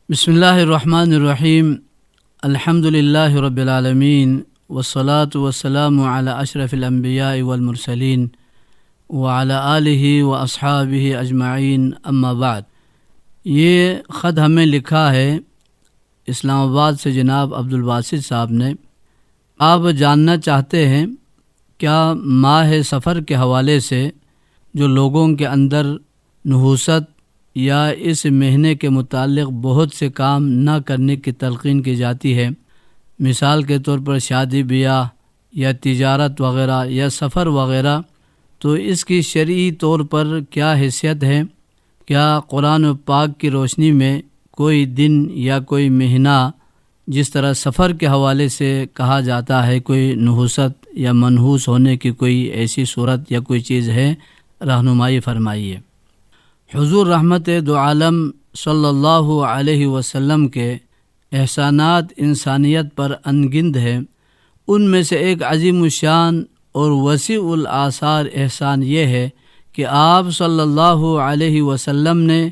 بسم اللہ الرحمن الرحیم الحمد للہ رب العالمین والصلاة والسلام علی اشرف الانبیاء والمرسلین وعلی آلہ واصحابہ اجمعین اما بعد۔ یہ خط ہمیں لکھا ہے اسلام آباد سے جناب عبدالباسط صاحب نے۔ آپ جاننا چاہتے ہیں کیا ماہ سفر کے حوالے سے جو لوگوں کے اندر نحوست یا اس مہینے کے متعلق بہت سے کام نہ کرنے کی تلقین کی جاتی ہے، مثال کے طور پر شادی بیاہ یا تجارت وغیرہ یا سفر وغیرہ، تو اس کی شرعی طور پر کیا حیثیت ہے؟ کیا قرآن و پاک کی روشنی میں کوئی دن یا کوئی مہینہ جس طرح سفر کے حوالے سے کہا جاتا ہے، کوئی نحوست یا منحوس ہونے کی کوئی ایسی صورت یا کوئی چیز ہے؟ رہنمائی فرمائیے۔ حضور رحمت دو عالم صلی اللہ علیہ وسلم کے احسانات انسانیت پر انگنت ہے۔ ان میں سے ایک عظیم الشان اور وسیع الآثار احسان یہ ہے کہ آپ صلی اللہ علیہ وسلم نے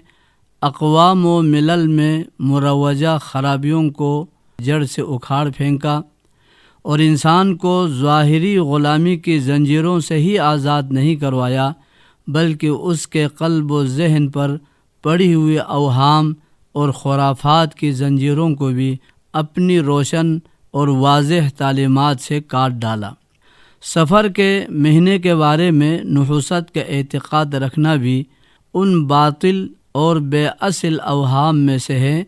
اقوام و ملل میں مروجہ خرابیوں کو جڑ سے اکھاڑ پھینکا اور انسان کو ظاہری غلامی کی زنجیروں سے ہی آزاد نہیں کروایا، بلکہ اس کے قلب و ذہن پر پڑی ہوئی اوہام اور خرافات کی زنجیروں کو بھی اپنی روشن اور واضح تعلیمات سے کاٹ ڈالا۔ سفر کے مہینے کے بارے میں نحوست کا اعتقاد رکھنا بھی ان باطل اور بے اصل اوہام میں سے ہے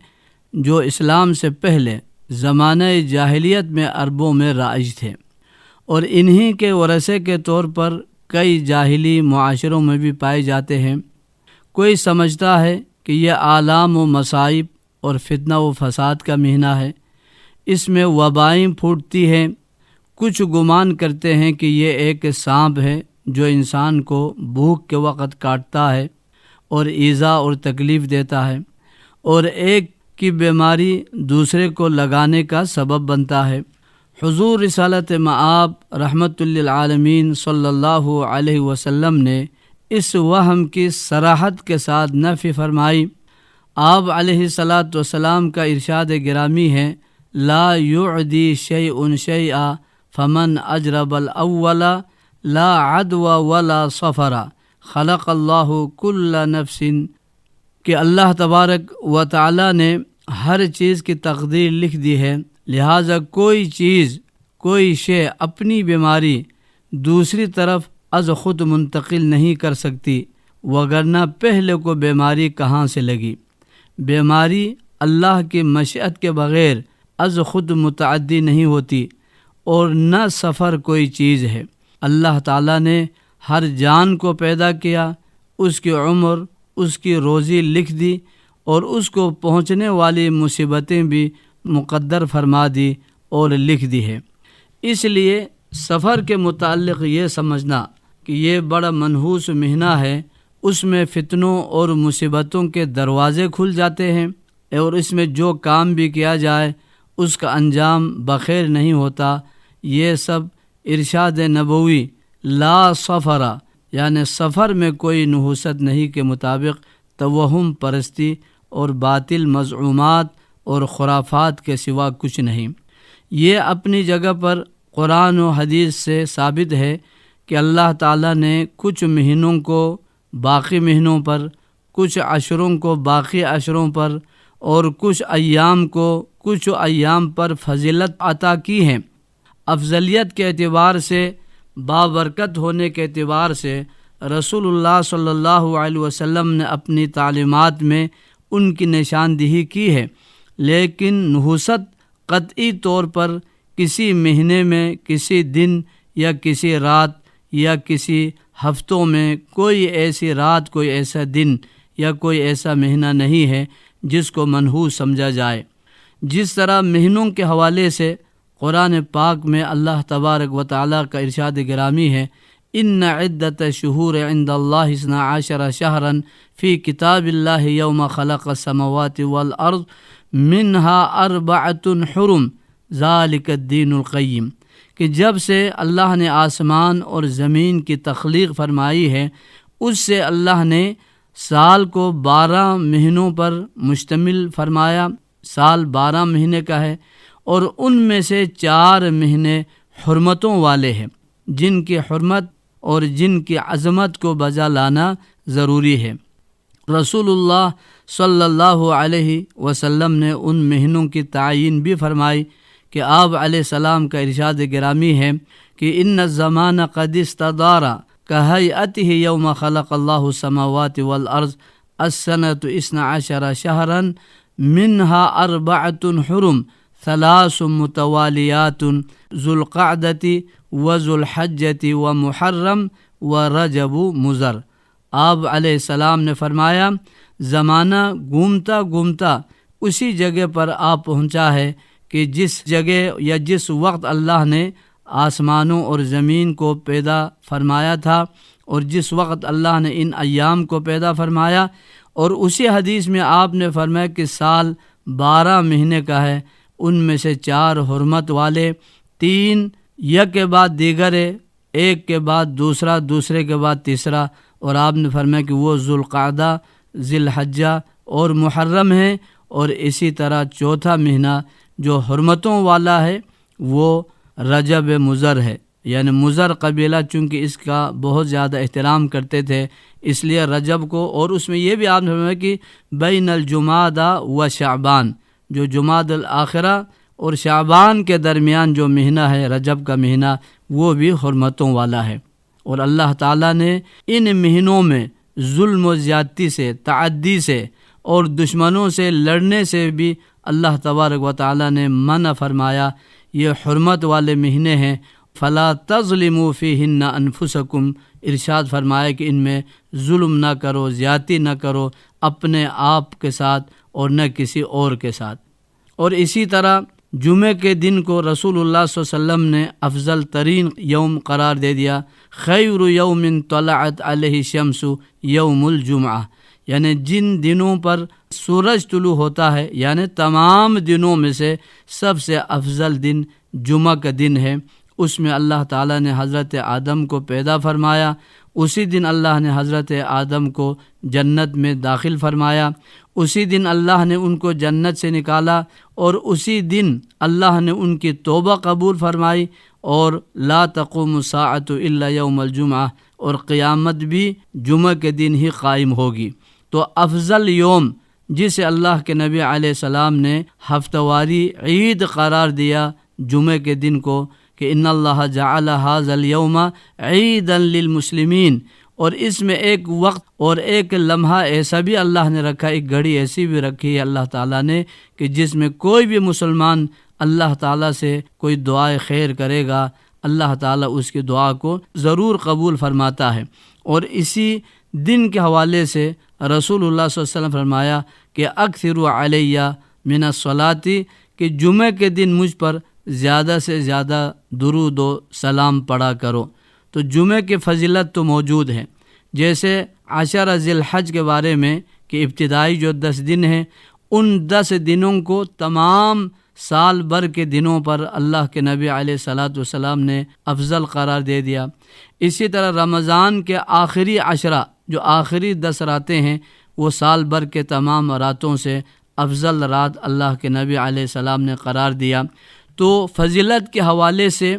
جو اسلام سے پہلے زمانہ جاہلیت میں عربوں میں رائج تھے، اور انہی کے ورثے کے طور پر کئی جاہلی معاشروں میں بھی پائے جاتے ہیں۔ کوئی سمجھتا ہے کہ یہ آلام و مصائب اور فتنہ و فساد کا مہینہ ہے، اس میں وبائیں پھوٹتی ہیں۔ کچھ گمان کرتے ہیں کہ یہ ایک سانپ ہے جو انسان کو بھوک کے وقت کاٹتا ہے اور ایذا اور تکلیف دیتا ہے، اور ایک کی بیماری دوسرے کو لگانے کا سبب بنتا ہے۔ حضور رسالت مآب رحمت للعالمین صلی اللہ علیہ وسلم نے اس وہم کی صراحت کے ساتھ نفی فرمائی۔ آپ علیہ الصلاۃ والسلام کا ارشاد گرامی ہے، لا یعدی شیء شیئا فمن اجرب الاول لا عدو ولا صفر خلق اللہ کل نفس، کہ اللہ تبارک و تعالی نے ہر چیز کی تقدیر لکھ دی ہے، لہٰذا کوئی شے اپنی بیماری دوسری طرف از خود منتقل نہیں کر سکتی، وگرنہ پہلے کو بیماری کہاں سے لگی؟ بیماری اللہ کی مشیت کے بغیر از خود متعدی نہیں ہوتی، اور نہ سفر کوئی چیز ہے۔ اللہ تعالیٰ نے ہر جان کو پیدا کیا، اس کی عمر، اس کی روزی لکھ دی، اور اس کو پہنچنے والی مصیبتیں بھی مقدر فرما دی اور لکھ دی ہے۔ اس لیے سفر کے متعلق یہ سمجھنا کہ یہ بڑا منحوس مہینہ ہے، اس میں فتنوں اور مصیبتوں کے دروازے کھل جاتے ہیں، اور اس میں جو کام بھی کیا جائے اس کا انجام بخیر نہیں ہوتا، یہ سب ارشاد نبوی لا سفر یعنی سفر میں کوئی نحوست نہیں کے مطابق توہم پرستی اور باطل مزعومات اور خرافات کے سوا کچھ نہیں۔ یہ اپنی جگہ پر قرآن و حدیث سے ثابت ہے کہ اللہ تعالیٰ نے کچھ مہینوں کو باقی مہینوں پر، کچھ عشروں کو باقی عشروں پر، اور کچھ ایام کو کچھ ایام پر فضیلت عطا کی ہے۔ افضلیت کے اعتبار سے، بابرکت ہونے کے اعتبار سے رسول اللہ صلی اللہ علیہ وسلم نے اپنی تعلیمات میں ان کی نشاندہی کی ہے، لیکن نحوست قطعی طور پر کسی مہینے میں کسی دن یا کسی رات یا کسی ہفتوں میں کوئی ایسی رات، کوئی ایسا دن یا کوئی ایسا مہینہ نہیں ہے جس کو منحوس سمجھا جائے۔ جس طرح مہینوں کے حوالے سے قرآن پاک میں اللہ تبارک و تعالیٰ کا ارشاد گرامی ہے، ان عدت شہور عند اللہ 12 شہرا فی کتاب اللہ یوم خلق السماوات والارض منها 4 حرم ذالک الدین القیم، کہ جب سے اللہ نے آسمان اور زمین کی تخلیق فرمائی ہے، اس سے اللہ نے سال کو 12 مہینوں پر مشتمل فرمایا۔ سال 12 مہینے کا ہے اور ان میں سے 4 مہینے حرمتوں والے ہیں، جن کی حرمت اور جن کی عظمت کو بجا لانا ضروری ہے۔ رسول اللہ صلی اللہ علیہ وسلم نے ان مہینوں کی تعیین بھی فرمائی کہ آپ علیہ السلام کا ارشاد گرامی ہے کہ ان الزمان قد استدار كهيئته يوم خلق الله السماوات والأرض السنة 12 شهرا منها 4 حرم 3 متواليات ذو القعدة وذو الحجة ومحرم ورجب مضر۔ آپ علیہ السلام نے فرمایا زمانہ گھومتا گھومتا اسی جگہ پر آپ پہنچا ہے کہ جس جگہ یا جس وقت اللہ نے آسمانوں اور زمین کو پیدا فرمایا تھا، اور جس وقت اللہ نے ان ایام کو پیدا فرمایا، اور اسی حدیث میں آپ نے فرمایا کہ سال 12 مہینے کا ہے، ان میں سے 4 حرمت والے، 3 یک کے بعد دیگر ہے، ایک کے بعد دوسرا، دوسرے کے بعد تیسرا، اور آپ نے فرمایا کہ وہ ذوالقعدہ، ذی الحجہ اور محرم ہے، اور اسی طرح چوتھا مہینہ جو حرمتوں والا ہے وہ رجب مضر ہے۔ یعنی مضر قبیلہ چونکہ اس کا بہت زیادہ احترام کرتے تھے، اس لیے رجب کو، اور اس میں یہ بھی آپ نے فرمایا کہ بین الجمادہ و شعبان، جو جمادی الاخرہ اور شعبان کے درمیان جو مہینہ ہے رجب کا مہینہ، وہ بھی حرمتوں والا ہے۔ اور اللہ تعالیٰ نے ان مہینوں میں ظلم و زیادتی سے، تعدی سے اور دشمنوں سے لڑنے سے بھی اللہ تبارک و تعالیٰ نے منع فرمایا۔ یہ حرمت والے مہینے ہیں، فلا تظلموا فیہن انفسکم، ارشاد فرمایا کہ ان میں ظلم نہ کرو، زیادتی نہ کرو اپنے آپ کے ساتھ اور نہ کسی اور کے ساتھ۔ اور اسی طرح جمعے کے دن کو رسول اللہ صلی اللہ علیہ وسلم نے افضل ترین یوم قرار دے دیا۔ خیر یوم طلعت علیہ الشمس یوم الجمعہ، یعنی جن دنوں پر سورج طلوع ہوتا ہے، یعنی تمام دنوں میں سے سب سے افضل دن جمعہ کا دن ہے۔ اس میں اللہ تعالیٰ نے حضرت آدم کو پیدا فرمایا، اسی دن اللہ نے حضرت آدم کو جنت میں داخل فرمایا، اسی دن اللہ نے ان کو جنت سے نکالا، اور اسی دن اللہ نے ان کی توبہ قبول فرمائی، اور لا تقوم الساعۃ الا یوم الجمعہ، اور قیامت بھی جمعہ کے دن ہی قائم ہوگی۔ تو افضل یوم جسے اللہ کے نبی علیہ السلام نے ہفتہ واری عید قرار دیا جمعہ کے دن کو کہ ان اللہ جعل ھذا اليوم عیدا للمسلمین، اور اس میں ایک وقت اور ایک لمحہ ایسا بھی اللہ نے رکھا، ایک گھڑی ایسی بھی رکھی ہے اللہ تعالیٰ نے کہ جس میں کوئی بھی مسلمان اللہ تعالیٰ سے کوئی دعائے خیر کرے گا، اللہ تعالیٰ اس کی دعا کو ضرور قبول فرماتا ہے۔ اور اسی دن کے حوالے سے رسول اللہ صلی اللہ علیہ وسلم فرمایا کہ اکثروا علیہ من الصلاۃ، کہ جمعہ کے دن مجھ پر زیادہ سے زیادہ درود و سلام پڑھا کرو۔ تو جمعہ کی فضیلت تو موجود ہے، جیسے عشرہ ذی الحج کے بارے میں کہ ابتدائی جو 10 دن ہیں، ان 10 دنوں کو تمام سال بھر کے دنوں پر اللہ کے نبی علیہ الصلاۃ والسلام نے افضل قرار دے دیا۔ اسی طرح رمضان کے آخری عشرہ، جو آخری 10 راتیں ہیں، وہ سال بھر کے تمام راتوں سے افضل رات اللہ کے نبی علیہ السلام نے قرار دیا۔ تو فضیلت کے حوالے سے،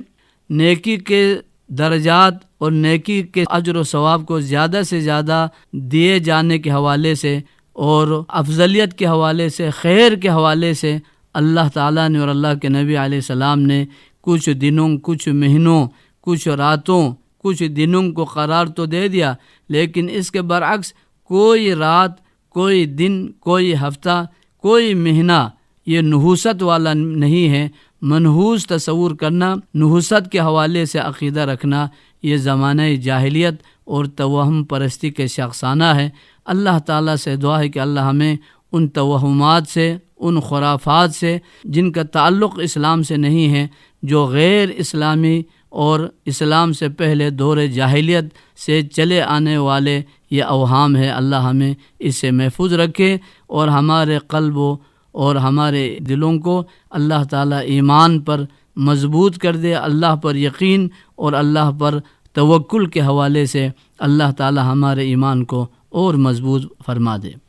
نیکی کے درجات اور نیکی کے اجر و ثواب کو زیادہ سے زیادہ دیے جانے کے حوالے سے، اور افضلیت کے حوالے سے، خیر کے حوالے سے، اللہ تعالیٰ نے اور اللہ کے نبی علیہ السلام نے کچھ دنوں، کچھ مہینوں، کچھ راتوں، کچھ دنوں کو قرار تو دے دیا، لیکن اس کے برعکس کوئی رات، کوئی دن، کوئی ہفتہ، کوئی مہینہ یہ نحوست والا نہیں ہے۔ منحوس تصور کرنا، نحوست کے حوالے سے عقیدہ رکھنا، یہ زمانہ جاہلیت اور توہم پرستی کے شخصانہ ہے۔ اللہ تعالیٰ سے دعا ہے کہ اللہ ہمیں ان توہمات سے، ان خرافات سے جن کا تعلق اسلام سے نہیں ہے، جو غیر اسلامی اور اسلام سے پہلے دور جاہلیت سے چلے آنے والے یہ اوہام ہے، اللہ ہمیں اس سے محفوظ رکھے، اور ہمارے قلب اور ہمارے دلوں کو اللہ تعالیٰ ایمان پر مضبوط کر دے، اللہ پر یقین اور اللہ پر توکل کے حوالے سے اللہ تعالیٰ ہمارے ایمان کو اور مضبوط فرما دے۔